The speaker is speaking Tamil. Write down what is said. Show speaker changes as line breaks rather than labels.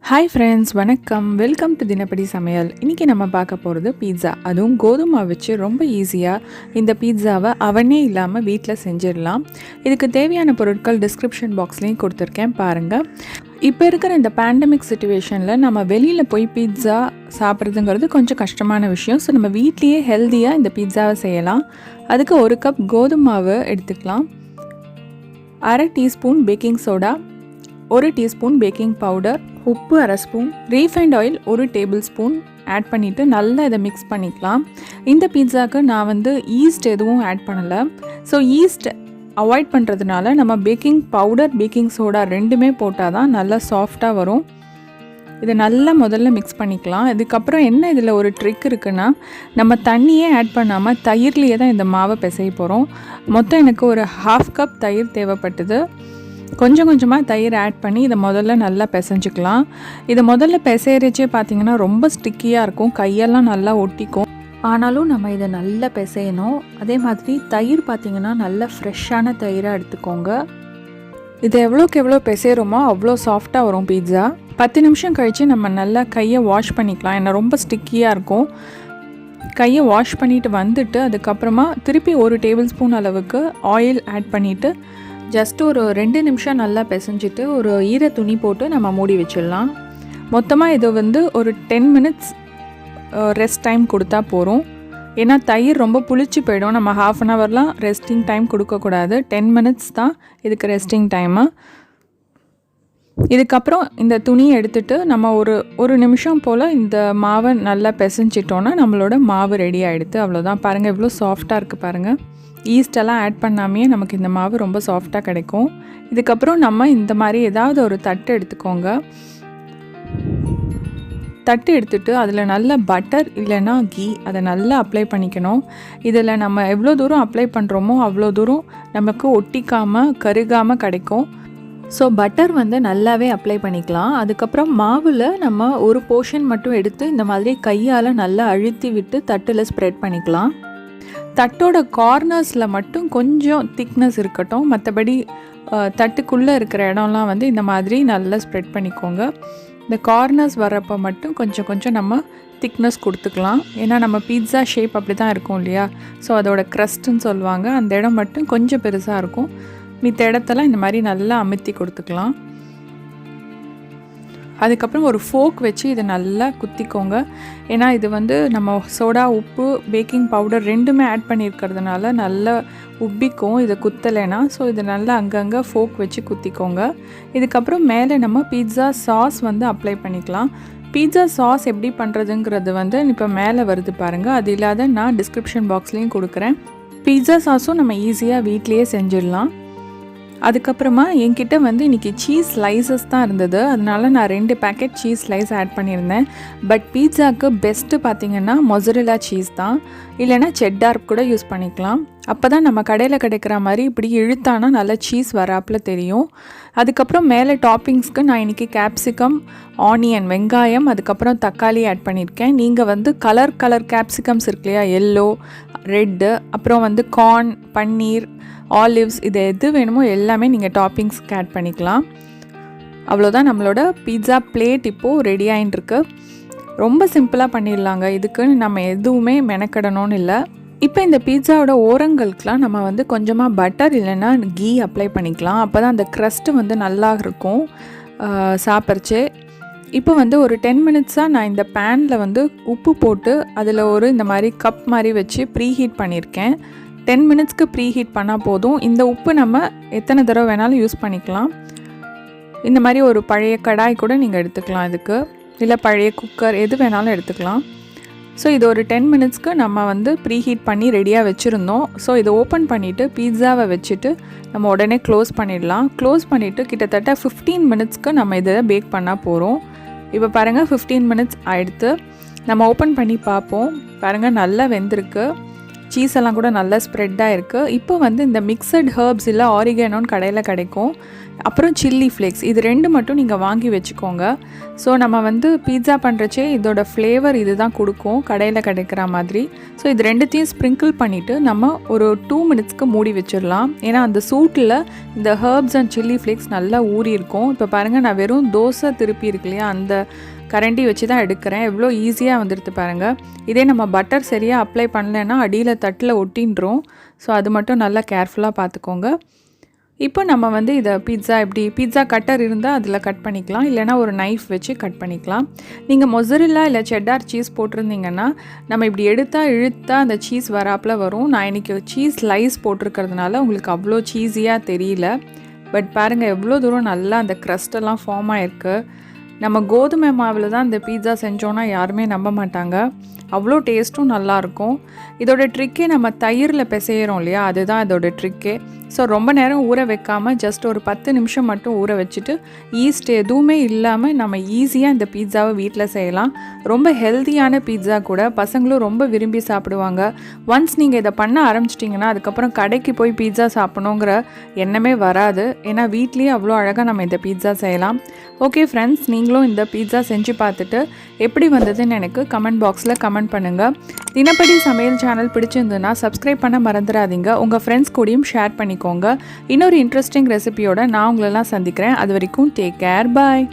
ஹாய் ஃப்ரெண்ட்ஸ், வணக்கம். வெல்கம் டு தினப்படி சமையல். இன்றைக்கி நம்ம பார்க்க போகிறது பீட்சா. அதுவும் கோதுமை வச்சு ரொம்ப ஈஸியாக இந்த பீட்சாவை அவனே இல்லாமல் வீட்டில் செஞ்சிடலாம். இதுக்கு தேவையான பொருட்கள் டிஸ்கிரிப்ஷன் பாக்ஸ்லேயும் கொடுத்துருக்கேன், பாருங்கள். இப்போ இருக்கிற இந்த பேண்டமிக் சிச்சுவேஷனில் நம்ம வெளியில் போய் பீட்சா சாப்பிட்றதுங்கிறது கொஞ்சம் கஷ்டமான விஷயம். ஸோ நம்ம வீட்லேயே ஹெல்த்தியாக இந்த பீட்சாவை செய்யலாம். அதுக்கு 1 கப் கோதுமை மாவு எடுத்துக்கலாம், 1/2 teaspoon baking soda, 1 teaspoon baking powder, உப்பு 1/2 spoon, refined oil 1 tablespoon add பண்ணிவிட்டு நல்லா இதை மிக்ஸ் பண்ணிக்கலாம். இந்த பீட்சாவுக்கு நான் ஈஸ்ட் எதுவும் ஆட் பண்ணலை. ஸோ ஈஸ்ட் அவாய்ட் பண்ணுறதுனால நம்ம பேக்கிங் பவுடர், பேக்கிங் சோடா ரெண்டுமே போட்டால் தான் நல்லா சாஃப்டாக வரும். இதை நல்லா முதல்ல மிக்ஸ் பண்ணிக்கலாம். இதுக்கப்புறம் என்ன இதில் ஒரு ட்ரிக் இருக்குன்னா, நம்ம தண்ணியே ஆட் பண்ணாமல் தயிர்லேயே தான் இந்த மாவை பிசைய போகிறோம். மொத்தம் எனக்கு ஒரு 1/2 கப் தயிர் தேவைப்பட்டது. கொஞ்சம் கொஞ்சமாக தயிர் ஆட் பண்ணி இதை முதல்ல நல்லா பிசைஞ்சிக்கலாம். இதை முதல்ல பிசையறச்சே பார்த்திங்கன்னா ரொம்ப ஸ்டிக்கியாக இருக்கும், கையெல்லாம் நல்லா ஒட்டிக்கும். ஆனாலும் நம்ம இதை நல்லா பிசையணும். அதே மாதிரி தயிர் பார்த்திங்கன்னா நல்லா ஃப்ரெஷ்ஷான தயிராக எடுத்துக்கோங்க. இதை எவ்வளோக்கு எவ்வளோ பிசைகிறோமோ அவ்வளோ சாஃப்டாக வரும் பீட்சா. 10 நிமிஷம் கழித்து நம்ம நல்லா கையை வாஷ் பண்ணிக்கலாம், ஏன்னா ரொம்ப ஸ்டிக்கியாக இருக்கும். கையை வாஷ் பண்ணிவிட்டு வந்துட்டு அதுக்கப்புறமா திருப்பி 1 டேபிள் ஸ்பூன் அளவுக்கு ஆயில் ஆட் பண்ணிவிட்டு ஜஸ்ட் ஒரு 2 நிமிஷம் நல்லா பிசைஞ்சிட்டு ஒரு ஈர துணி போட்டு நம்ம மூடி வச்சிடலாம். மொத்தமாக இது ஒரு 10 மினிட்ஸ் ரெஸ்ட் டைம் கொடுத்தா போகிறோம். ஏன்னா தயிர் ரொம்ப புளிச்சு போயிடும். நம்ம 1/2 அன் ஹவர்லாம் ரெஸ்டிங் டைம் கொடுக்கக்கூடாது, 10 மினிட்ஸ் தான் இதுக்கு ரெஸ்டிங் டைமு. இதுக்கப்புறம் இந்த துணியை எடுத்துகிட்டு நம்ம ஒரு நிமிஷம் போல் இந்த மாவை நல்லா பிசைஞ்சிட்டோன்னா நம்மளோட மாவு ரெடி ஆகிடுது. அவ்வளோதான். பாருங்கள் எவ்வளோ சாஃப்டாக இருக்குது பாருங்கள். ஈஸ்டெல்லாம் ஆட் பண்ணாமையே நமக்கு இந்த மாவு ரொம்ப சாஃப்டாக கிடைக்கும். இதுக்கப்புறம் நம்ம இந்த மாதிரி ஏதாவது ஒரு தட்டு எடுத்துக்கோங்க. தட்டு எடுத்துகிட்டு அதில் நல்ல பட்டர் இல்லைன்னா கீ அதை நல்லா அப்ளை பண்ணிக்கணும். இதில் நம்ம எவ்வளோ தூரம் அப்ளை பண்ணுறோமோ அவ்வளோ தூரம் நமக்கு ஒட்டிக்காமல் கருகாமல் கிடைக்கும். ஸோ பட்டர் நல்லாவே அப்ளை பண்ணிக்கலாம். அதுக்கப்புறம் மாவில் நம்ம ஒரு போர்ஷன் மட்டும் எடுத்து இந்த மாதிரி கையால் நல்லா அழுத்தி விட்டு தட்டில் ஸ்ப்ரெட் பண்ணிக்கலாம். தட்டோட கார்னர்ஸில் மட்டும் கொஞ்சம் திக்னஸ் இருக்கட்டும், மற்றபடி தட்டுக்குள்ளே இருக்கிற இடம்லாம் இந்த மாதிரி நல்லா ஸ்ப்ரெட் பண்ணிக்கோங்க. இந்த கார்னர்ஸ் வரப்போ மட்டும் கொஞ்சம் கொஞ்சம் நம்ம திக்னஸ் கொடுத்துக்கலாம். ஏன்னா நம்ம பீட்சா ஷேப் அப்படி தான் இருக்கும் இல்லையா. ஸோ அதோட க்ரஸ்ட்டுன்னு சொல்லுவாங்க, அந்த இடம் மட்டும் கொஞ்சம் பெருசாக இருக்கும். மித்த இடத்தெல்லாம் இந்த மாதிரி நல்லா அமுத்தி கொடுத்துக்கலாம். அதுக்கப்புறம் ஒரு ஃபோக் வச்சு இதை நல்லா குத்திக்கோங்க. ஏன்னா இது நம்ம சோடா, உப்பு, பேக்கிங் பவுடர் ரெண்டுமே ஆட் பண்ணியிருக்கிறதுனால நல்லா உப்பிக்கும் இதை குத்தலைன்னா. ஸோ இதை நல்லா அங்கங்கே ஃபோக் வச்சு குத்திக்கோங்க. இதுக்கப்புறம் மேலே நம்ம பீட்சா சாஸ் அப்ளை பண்ணிக்கலாம். பீட்சா சாஸ் எப்படி பண்ணுறதுங்கிறது இப்போ மேலே வருது பாருங்கள். அது இல்லாத நான் டிஸ்கிரிப்ஷன் பாக்ஸ்லேயும் கொடுக்குறேன். பீட்சா சாஸும் நம்ம ஈஸியாக வீட்லேயே செஞ்சிடலாம். அதுக்கப்புறமா என்கிட்ட இன்றைக்கி சீஸ் ஸ்லைசஸ் தான் இருந்தது, அதனால நான் 2 பேக்கெட் சீஸ் ஸ்லைஸ் ஆட் பண்ணியிருந்தேன். பட் பீட்சாவுக்கு பெஸ்ட்டு பார்த்திங்கன்னா மொசரெல்லா சீஸ் தான், இல்லைனா செட்டார் கூட யூஸ் பண்ணிக்கலாம். அப்போ தான் நம்ம கடையில் கிடைக்கிற மாதிரி இப்படி இழுத்தானா நல்லா சீஸ் வராப்பில் தெரியும். அதுக்கப்புறம் மேலே டாப்பிங்ஸ்க்கு நான் இன்றைக்கி கேப்சிகம், ஆனியன், வெங்காயம், அதுக்கப்புறம் தக்காளி ஆட் பண்ணியிருக்கேன். நீங்கள் கலர் கேப்சிகம்ஸ் இருக்கு இல்லையா, எல்லோ, ரெட்டு, அப்புறம் கார்ன், பன்னீர், ஆலிவ்ஸ், இது எது வேணுமோ எல்லாமே நீங்கள் டாப்பிங்ஸ்க்கு ஆட் பண்ணிக்கலாம். அவ்வளோதான், நம்மளோட பீட்சா பிளேட் இப்போது ரெடி ஆகிட்டுருக்கு. ரொம்ப சிம்பிளாக பண்ணிடலாங்க. இதுக்குன்னு நம்ம எதுவுமே மெனக்கடணும்னு இல்லை. இப்போ இந்த பீட்சாவோட ஓரங்களுக்கெலாம் நம்ம கொஞ்சமாக பட்டர் இல்லைன்னா கீ அப்ளை பண்ணிக்கலாம். அப்போ தான் அந்த க்ரஸ்ட்டு நல்லா இருக்கும் சாப்பிட்றச்சே. இப்போ ஒரு 10 மினிட்ஸாக நான் இந்த பேனில் உப்பு போட்டு அதில் இந்த மாதிரி கப் மாதிரி வச்சு ப்ரீஹீட் பண்ணியிருக்கேன். 10 மினிட்ஸ்க்கு ப்ரீஹீட் பண்ணால் போதும். இந்த உப்பு நம்ம எத்தனை தடவை வேணாலும் யூஸ் பண்ணிக்கலாம். இந்த மாதிரி ஒரு பழைய கடாய் கூட நீங்கள் எடுத்துக்கலாம் இதுக்கு, இல்லை பழைய குக்கர் எது வேணாலும் எடுத்துக்கலாம். ஸோ இது ஒரு 10 மினிட்ஸ்க்கு நம்ம ப்ரீஹீட் பண்ணி ரெடியாக வச்சுருந்தோம். ஸோ இதை ஓப்பன் பண்ணிவிட்டு பீட்சாவை வச்சுட்டு நம்ம உடனே க்ளோஸ் பண்ணிடலாம். க்ளோஸ் பண்ணிவிட்டு கிட்டத்தட்ட 15 மினிட்ஸ்க்கு நம்ம இதை பேக் பண்ணால் போகிறோம். இப்போ பாருங்கள் 15 மினிட்ஸ் ஆகிடுத்து. நம்ம ஓப்பன் பண்ணி பார்ப்போம். பாருங்கள் நல்லா வெந்திருக்கு. சீஸ் எல்லாம் கூட நல்லா ஸ்ப்ரெட்டாக இருக்குது. இப்போ வந்து இந்த மிக்சட் ஹர்ப்ஸ் இல்லை ஆரிகானோன்னு கடையில் கிடைக்கும். அப்புறம் சில்லி ஃப்ளேக்ஸ், இது 2 மட்டும் நீங்கள் வாங்கி வச்சுக்கோங்க. ஸோ நம்ம வந்து பீட்சா பண்ணுறச்சே இதோட ஃப்ளேவர் இது தான் கொடுக்கும் கடையில் கிடைக்கிற மாதிரி. ஸோ இது 2த்தையும் ஸ்ப்ரிங்கிள் பண்ணிவிட்டு நம்ம ஒரு 2 மினிட்ஸ்க்கு மூடி வச்சிடலாம். ஏன்னா அந்த சூட்டில் இந்த ஹர்ப்ஸ் அண்ட் சில்லி ஃப்ளேக்ஸ் நல்லா ஊறி இருக்கும். இப்போ பாருங்கள், நான் வெறும் தோசை திருப்பி இருக்கு இல்லையா, அந்த கரண்டி வச்சு தான் எடுக்கிறேன். எவ்வளோ ஈஸியாக வந்துடுது பாருங்கள். இதே நம்ம பட்டர் சரியாக அப்ளை பண்ணலைன்னா அடியில் தட்டில் ஒட்டின்றோம். ஸோ அது மட்டும் நல்லா கேர்ஃபுல்லாக பார்த்துக்கோங்க. இப்போ நம்ம வந்து இதை பீட்சா கட்டர் இருந்தால் அதில் கட் பண்ணிக்கலாம், இல்லைனா ஒரு நைஃப் வச்சு கட் பண்ணிக்கலாம். நீங்கள் மொசரில்லா இல்லை செட்டார் சீஸ் போட்டிருந்தீங்கன்னா நம்ம இப்படி இழுத்தா அந்த சீஸ் வராப்பில் வரும். நான் இன்றைக்கி சீஸ் ஸ்லைஸ் போட்டிருக்கிறதுனால உங்களுக்கு அவ்வளோ சீஸியாக தெரியல. பட் பாருங்கள் எவ்வளோ தூரம் நல்லா அந்த க்ரஸ்டெல்லாம் ஃபார்ம் ஆகிருக்கு. நம்ம கோதுமை மாவில் தான் இந்த பீட்சா செஞ்சோன்னா யாருமே நம்ப மாட்டாங்க. அவ்வளோ டேஸ்ட்டும் நல்லாயிருக்கும். இதோட ட்ரிக்கே நம்ம தயிரில் பிசைகிறோம் இல்லையா, அதுதான் இதோட ட்ரிக்கே. ஸோ ரொம்ப நேரம் ஊற வைக்காமல் ஜஸ்ட் ஒரு 10 நிமிஷம் மட்டும் ஊற வச்சுட்டு ஈஸ்ட் எதுவுமே இல்லாமல் நம்ம ஈஸியாக இந்த பீட்சாவை வீட்டில் செய்யலாம். ரொம்ப ஹெல்த்தியான பீட்சா கூட, பசங்களும் ரொம்ப விரும்பி சாப்பிடுவாங்க. ஒன்ஸ் நீங்கள் இதை பண்ண ஆரம்பிச்சிட்டிங்கன்னா அதுக்கப்புறம் கடைக்கு போய் பீட்சா சாப்பிடணுங்கிற எண்ணமே வராது. ஏன்னா வீட்லேயே அவ்வளோ அழகாக நம்ம இந்த பீட்சா செய்யலாம். ஓகே ஃப்ரெண்ட்ஸ், நீங்களும் இந்த பீட்சா செஞ்சு பார்த்துட்டு எப்படி வந்ததுன்னு எனக்கு கமெண்ட் பாக்ஸில் கமெண்ட் பண்ணுங்கள். தினப்படி சமையல் சேனல் பிடிச்சிருந்ததுன்னா சப்ஸ்கிரைப் பண்ண மறந்துடாதீங்க. உங்கள் ஃப்ரெண்ட்ஸ் கூடயும் ஷேர் பண்ணிக்கோங்க. இன்னொரு இன்ட்ரெஸ்டிங் ரெசிபியோட நான் உங்களெல்லாம் சந்திக்கிறேன். அது வரைக்கும் டேக் கேர், பாய்.